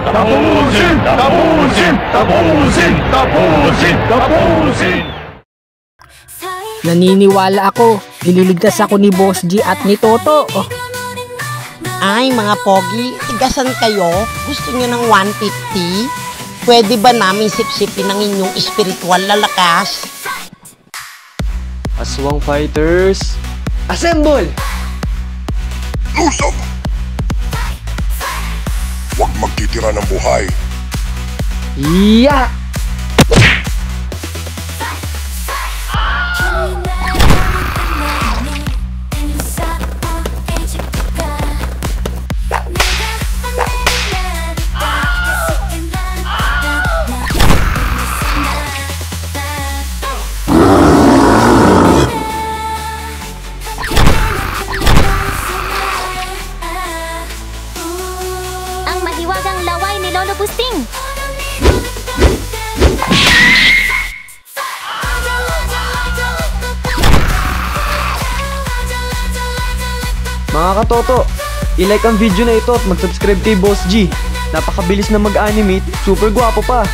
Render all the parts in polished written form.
Tapusin! Tapusin! Tapusin! Tapusin! Tapusin! Naniniwala ako, ililigtas ako ni Boss G at ni Toto. Ay, mga pogi, tigasan kayo? Gusto niyo ng 150? Pwede ba namin sipsipin ang inyong espiritual na lakas? Aswang Fighters, assemble! Lusog! Huwag magtitira ng buhay. Yeah! Mahiwagang laway ni Lolo Busting. Mga katoto, i-like ang video na ito at mag-subscribe kay Boss G. Napakabilis na mag-animate, super gwapo pa.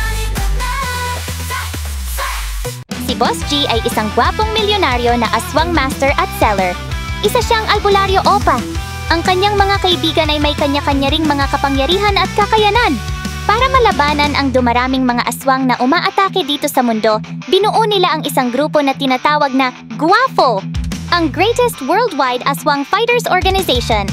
Si Boss G ay isang gwapong milyonaryo na aswang master at seller. Isa siyang albularyo opa. Ang kanyang mga kaibigan ay may kanya-kanya ring mga kapangyarihan at kakayanan. Para malabanan ang dumaraming mga aswang na umaatake dito sa mundo, binuo nila ang isang grupo na tinatawag na GWAFO, ang Greatest Worldwide Aswang Fighters Organization.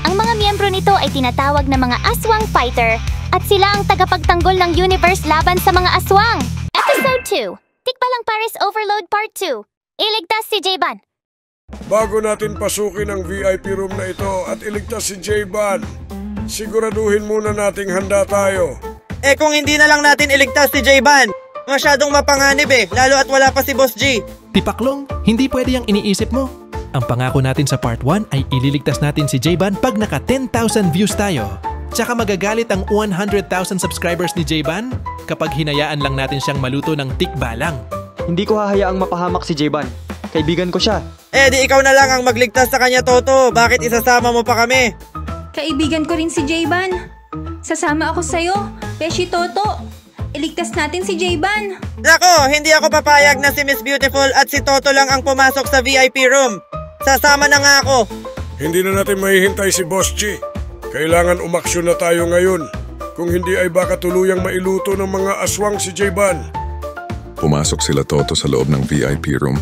Ang mga miyembro nito ay tinatawag na mga aswang fighter at sila ang tagapagtanggol ng universe laban sa mga aswang. Episode 2, Tikbalang Paris Overload Part 2. Iligtas si J-Ban. Bago natin pasukin ang VIP room na ito at iligtas si J-Ban, siguraduhin muna nating handa tayo. Kung hindi na lang natin iligtas si J-Ban, masyadong mapanganib lalo at wala pa si Boss G. Tipaklong, hindi pwede yung iniisip mo. Ang pangako natin sa part 1 ay ililigtas natin si J-Ban pag naka 10,000 views tayo. Tsaka magagalit ang 100,000 subscribers ni J-Ban kapag hinayaan lang natin siyang maluto ng tikbalang. Hindi ko hahayaang mapahamak si J-Ban. Kaibigan ko siya. Di ikaw na lang ang magligtas sa kanya, Toto. Bakit isasama mo pa kami? Kaibigan ko rin si J-Ban. Sasama ako sa'yo, Beshi Toto. Iligtas natin si J-Ban. Nako, hindi ako papayag na si Miss Beautiful at si Toto lang ang pumasok sa VIP room. Sasama na nga ako. Hindi na natin mahihintay si Boss G. Kailangan umaksyon na tayo ngayon. Kung hindi ay baka tuluyang mailuto ng mga aswang si J-Ban. Pumasok sila Toto sa loob ng VIP room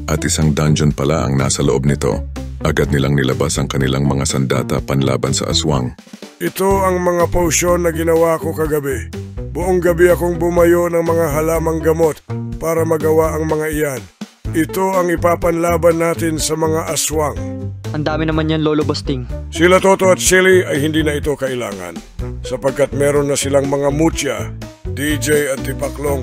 at isang dungeon pala ang nasa loob nito. Agad nilang nilabas ang kanilang mga sandata panlaban sa aswang. Ito ang mga potion na ginawa ko kagabi. Buong gabi akong bumayo ng mga halamang gamot para magawa ang mga iyan. Ito ang ipapanlaban natin sa mga aswang. Ang dami naman yan, Lolo Busting. Sila Toto at Silly ay hindi na ito kailangan sapagkat meron na silang mga mutya, DJ at tipaklong.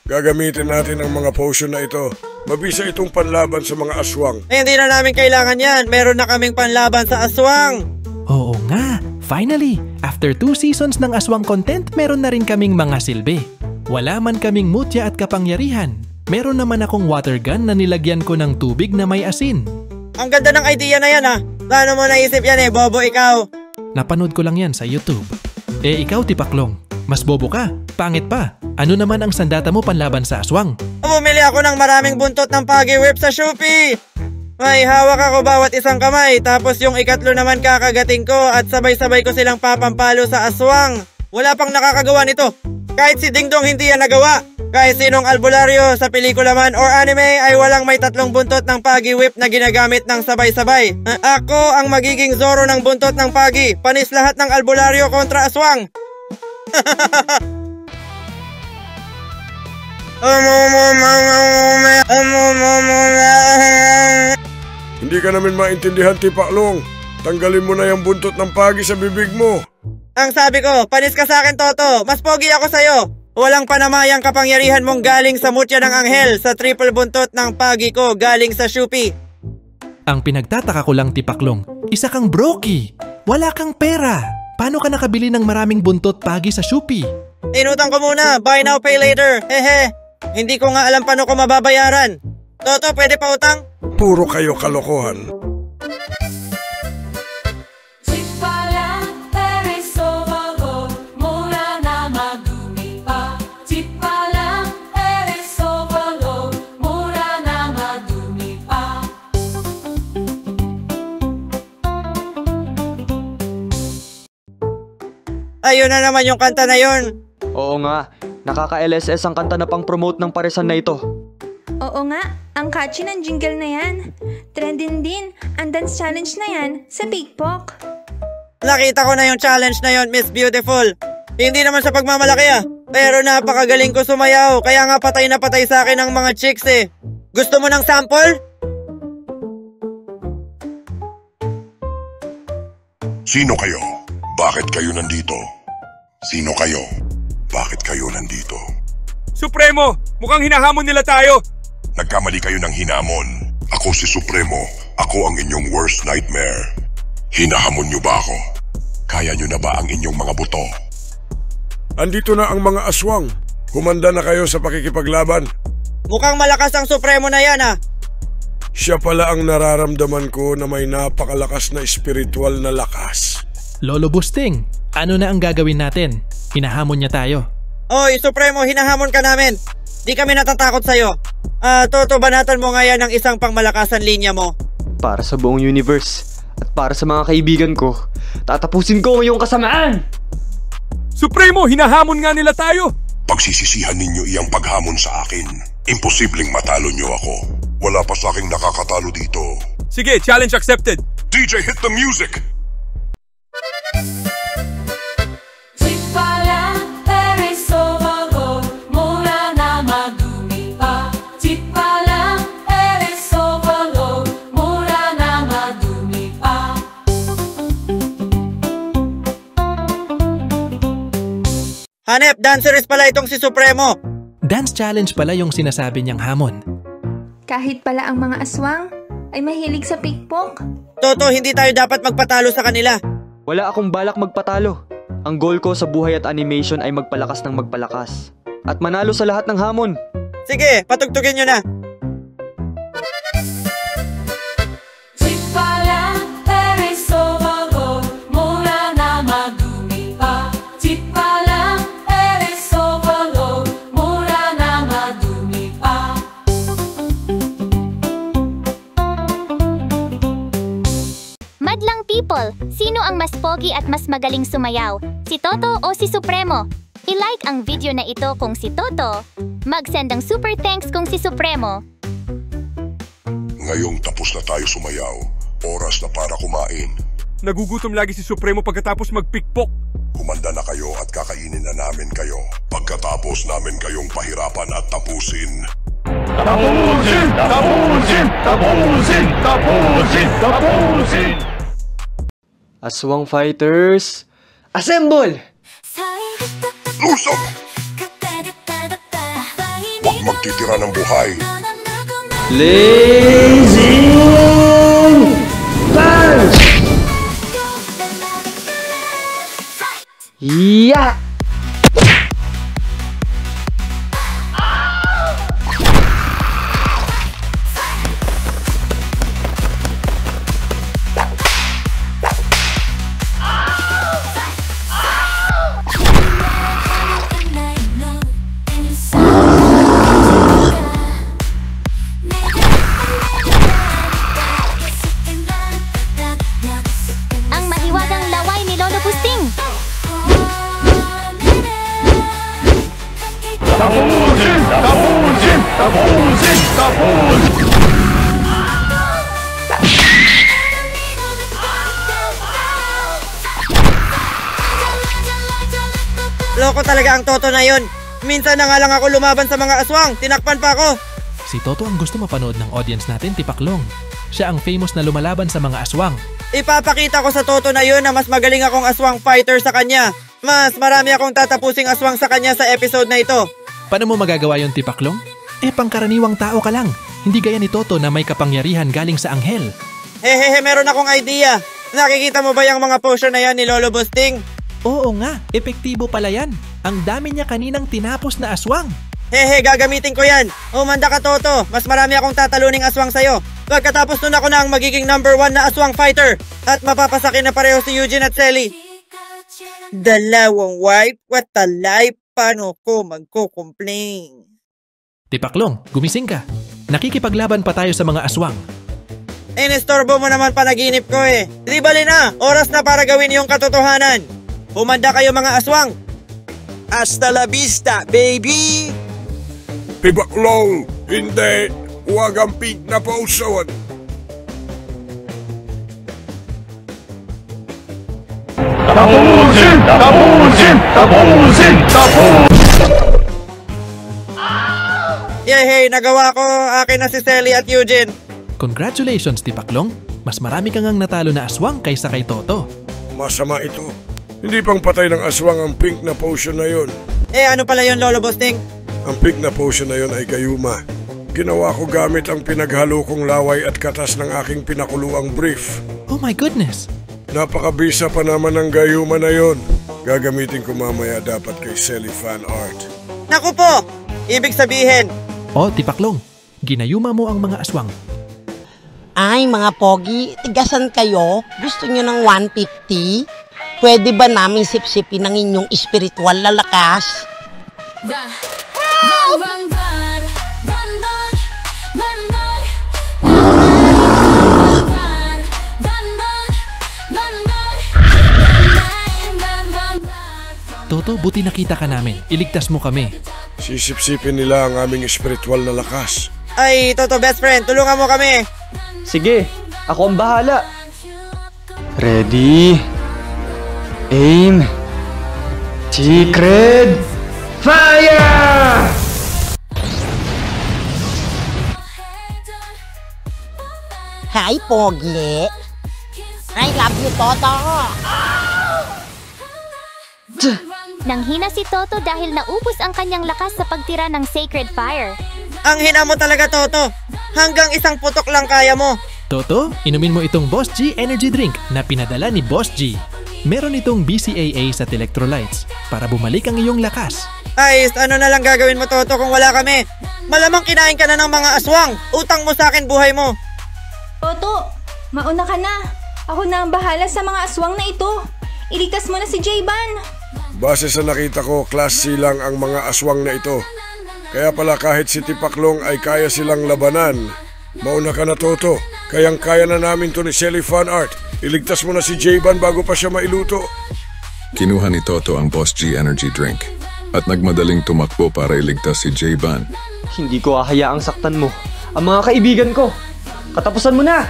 Gagamitin natin ang mga potion na ito. Mabisa itong panlaban sa mga aswang. Hindi na namin kailangan yan. Meron na kaming panlaban sa aswang. Oo nga, finally, after 2 seasons ng aswang content, meron na rin kaming mga silbi. Wala man kaming mutya at kapangyarihan. Meron naman akong water gun na nilagyan ko ng tubig na may asin. Ang ganda ng idea na yan Paano mo naisip yan Bobo ikaw? Napanood ko lang yan sa YouTube. Ikaw Tipaklong, mas bobo ka, pangit pa. Ano naman ang sandata mo panlaban sa aswang? Bumili ako ng maraming buntot ng Pagi Whip sa Shopee. May hawak ako bawat isang kamay, tapos yung ikatlo naman kakagating ko at sabay-sabay ko silang papampalo sa aswang. Wala pang nakakagawa nito. Kahit si Dingdong hindi yan nagawa. Kahit sinong albularyo sa pelikula man or anime ay walang may 3 buntot ng Pagi Whip na ginagamit ng sabay-sabay. Ako ang magiging Zoro ng buntot ng Pagi. Panis lahat ng albularyo kontra aswang. Hindi ka namin maintindihan, Tipaklong. Tanggalin mo na yung buntot ng Pagi sa bibig mo. Ang sabi ko, panis ka sa akin, Toto. Mas pogi ako sa'yo. Walang panamayang kapangyarihan mong galing sa mutya ng anghel sa triple buntot ng Pagi ko galing sa Shopee. Ang pinagtataka ko lang Tipaklong, isa kang broky. Wala kang pera. Paano ka nakabili ng maraming buntot Pagi sa Shopee? Inutang ko muna, buy now pay later. Hehe. Hindi ko nga alam paano ko mababayaran. Toto, pwede pa utang? Puro kayo kalokohan. Ayun na naman yung kanta na yun. Oo nga, nakaka-LSS ang kanta na pang-promote ng paresan na ito. Oo nga, ang catchy ng jingle na yan. Trending din ang dance challenge na yan sa TikTok. Nakita ko na yung challenge na yun, Miss Beautiful. Hindi naman sa pagmamalaki pero napakagaling ko sumayaw. Kaya nga patay na patay sa akin ang mga chicks eh. Gusto mo ng sample? Sino kayo? Bakit kayo nandito? Sino kayo? Bakit kayo nandito? Supremo! Mukhang hinahamon nila tayo! Nagkamali kayo ng hinamon. Ako si Supremo. Ako ang inyong worst nightmare. Hinahamon niyo ba ako? Kaya niyo na ba ang inyong mga buto? Andito na ang mga aswang. Humanda na kayo sa pakikipaglaban. Mukhang malakas ang Supremo na yan Siya pala ang nararamdaman ko na may napakalakas na espiritual na lakas. Lolo Busting, ano na ang gagawin natin? Hinahamon niya tayo. Oy, Supremo, hinahamon ka namin. Di kami natatakot sa'yo. Toto, banatan mo nga yan ng isang pangmalakasan linya mo. Para sa buong universe at para sa mga kaibigan ko, tatapusin ko ngayong kasamaan! Supremo, hinahamon nga nila tayo! Pagsisisihan ninyo iyang paghamon sa akin. Imposibleng matalo niyo ako. Wala pa sa aking nakakatalo dito. Sige, challenge accepted. DJ, hit the music! Hanep, dancerist pala itong si Supremo. Dance challenge pala yung sinasabi niyang hamon. Kahit pala ang mga aswang ay mahilig sa pickpock. Toto, hindi tayo dapat magpatalo sa kanila. Wala akong balak magpatalo. Ang goal ko sa buhay at animation ay magpalakas ng magpalakas. At manalo sa lahat ng hamon. Sige, patugtugin nyo na. Madlang people, sino ang mas pogi at mas magaling sumayaw? Si Toto o si Supremo? I-like ang video na ito kung si Toto. Mag-send ng super thanks kung si Supremo. Ngayong tapos na tayo sumayaw, oras na para kumain. Nagugutom lagi si Supremo pagkatapos mag-pickpock. Humanda na kayo at kakainin na namin kayo. Pagkatapos namin kayong pahirapan at tapusin. Tapusin! Tapusin! Tapusin! Tapusin! Tapusin! Aswang fighters, assemble! Lusog! Huwag magtitira ng buhay. Blazing Punch! Yeah! Ang mahiwagang laway ni Lolo Busting. Tapusin! Tapusin! Tapusin! Tapusin! Loko talaga ang Toto na yun. Minsan na nga lang ako lumaban sa mga aswang. Tinakpan pa ako. Si Toto ang gusto mapanood ng audience natin, Tipaklong. Siya ang famous na lumalaban sa mga aswang. Ipapakita ko sa Toto na yun na mas magaling akong aswang fighter sa kanya. Mas marami akong tatapusing aswang sa kanya sa episode na ito. Paano mo magagawa yon, Tipaklong? Pangkaraniwang tao ka lang. Hindi gaya ni Toto na may kapangyarihan galing sa anghel. Hehehe, meron akong idea. Nakikita mo ba yung mga potion na yan ni Lolo Busting? Oo nga, epektibo pala yan. Ang dami niya kaninang tinapos na aswang. Hehe, gagamitin ko yan. Umanda ka, Toto. Mas marami akong tataluning aswang sa'yo. Pagkatapos nun ako na ang magiging number 1 na aswang fighter. At mapapasakin na pareho si Eugene at Selly. Dalawang wipe? What a life? Paano ko magko-complain? Tipaklong, gumising ka. Nakikipaglaban pa tayo sa mga aswang. Inistorbo mo naman panaginip ko eh. Di bali na, oras na para gawin yung katotohanan. Humanda kayo mga aswang! Hasta la vista, baby! Tipaklong! Hindi! Huwag ang pink na potion! Tapusin! Tapusin! Tapusin! Tapusin! Yehey! Nagawa ko! Akin na si Selly at Eugene! Congratulations, Tipaklong! Mas marami kang ang natalo na aswang kaysa kay Toto. Masama ito. Hindi pang patay ng aswang ang pink na potion na yon. Ano pala yun, Lolo Busting? Ang pink na potion na yon ay gayuma. Ginawa ko gamit ang pinaghalo kong laway at katas ng aking pinakuluang brief. Oh my goodness! Napakabisa pa naman ng gayuma na yon. Gagamitin ko mamaya dapat kay Selly fan art. Naku po! Ibig sabihin... Oh, Tipaklong, ginayuma mo ang mga aswang. Ay, mga pogi, tigasan kayo? Gusto nyo ng 150? Pwede ba namin sipsipin ang inyong espiritual na lakas? Toto, buti nakita ka namin. Iligtas mo kami. Sisipsipin nila ang aming espiritual na lakas. Ay, Toto best friend, tulungan mo kami! Sige, ako ang bahala. Ready? Aim! Secret! Fire! Hi, pogi! I love you, Toto! Nanghina si Toto dahil naubos ang kanyang lakas sa pagtira ng Sacred Fire. Ang hina mo talaga, Toto! Hanggang isang putok lang kaya mo! Toto, inumin mo itong Boss G Energy Drink na pinadala ni Boss G. Meron itong BCAA sa electrolytes para bumalik ang iyong lakas. Ay, ano na lang gagawin mo, Toto, kung wala kami? Malamang kinain ka na ng mga aswang! Utang mo sa akin buhay mo! Toto, mauna ka na. Ako na ang bahala sa mga aswang na ito. Iligtas mo na si J-Ban. Base sa nakita ko, class C lang ang mga aswang na ito. Kaya pala kahit si Tipaklong ay kaya silang labanan. Mauna ka na, Toto. Kayang-kaya na namin to ni Selly Fan Art. Iligtas mo na si J-Ban bago pa siya mailuto. Kinuha ni Toto ang Boss G Energy Drink at nagmadaling tumakbo para iligtas si J-Ban. Hindi ko hahayaang saktan mo ang mga kaibigan ko. Katapusan mo na!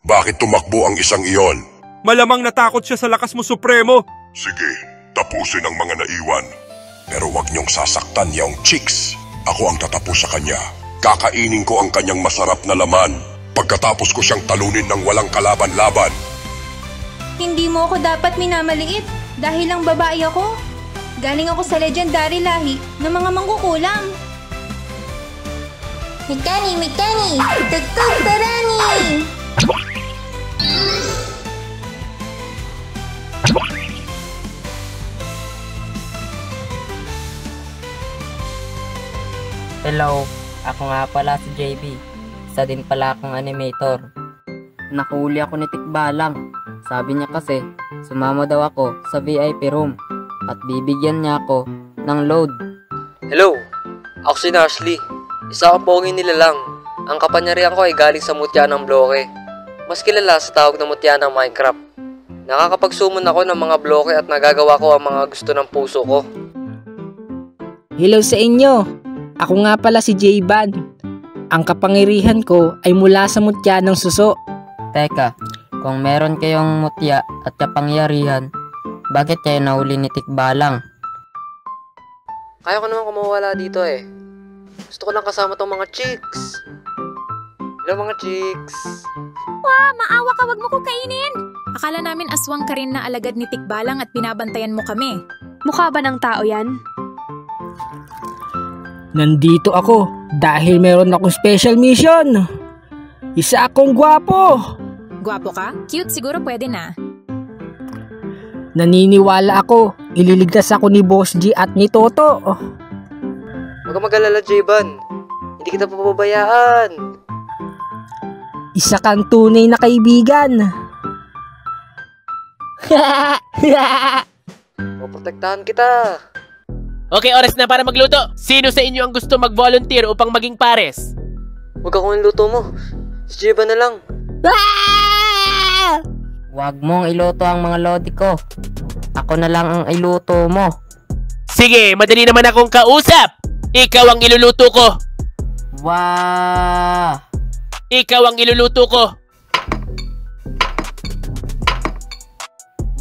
Bakit tumakbo ang isang iyon? Malamang natakot siya sa lakas mo, Supremo. Sige, tapusin ang mga naiwan. Pero wag niyong sasaktan yung chicks. Ako ang tatapos sa kanya. Kakainin ko ang kanyang masarap na laman. Pagkatapos ko siyang talunin ng walang kalaban-laban. Hindi mo ako dapat minamaliit dahil lang babae ako. Galing ako sa legendary lahi ng mga mangkukulam. Mikani, Mikani! Tugtog tarani! Hello, ako nga pala si JB. Isa din pala akong animator. Nakahuli ako ni Tikbalang. Sabi niya kasi, sumama daw ako sa VIP room at bibigyan niya ako ng load. Hello, ako si Nashley. Isa akong poging nilalang. Ang kapanyarihan ko ay galing sa mutya ng bloke. Mas kilala sa tawag na mutya ng Minecraft. Nakakapagsummon ako ng mga bloke at nagagawa ko ang mga gusto ng puso ko. Hello sa inyo! Ako nga pala si J-Ban. Ang kapangyarihan ko ay mula sa mutya ng suso. Teka, kung meron kayong mutya at kapangyarihan, bakit kayo nahuli ni Tikbalang? Kaya ko naman kumawala dito eh. Gusto ko lang kasama tong mga chicks. Hello mga chicks. Wah, maawa ka, wag mo ko kainin. Akala namin aswang ka rin na alagad ni Tikbalang at binabantayan mo kami. Mukha ba ng tao yan? Nandito ako dahil meron akong special mission. Isa akong gwapo. Gwapo ka? Cute, siguro pwede na. Naniniwala ako, ililigtas ako ni Boss G at ni Toto. Huwag kang mag-alala, J-Ban. Hindi kita papabayaan. Isa kang tunay na kaibigan. Poprotektahan kita. Okay, oras na para magluto. Sino sa inyo ang gusto mag-volunteer upang maging pares? Huwag akong luto mo. Si J-Ban na lang. Huwag mong iluto ang mga lodi ko. Ako Ako na lang ang iluto mo. Sige, madali naman akong kausap. Ikaw ang iluluto ko. Wow! Ikaw ang iluluto ko.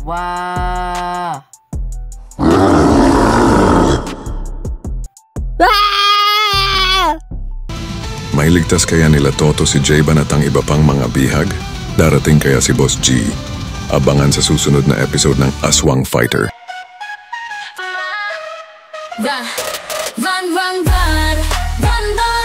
Wow! Mailigtas kaya nila Toto si J-Ban at ang iba pang mga bihag? Darating kaya si Boss G? Abangan sa susunod na episode ng Aswang Fighter. Run, run, run, run, run, run.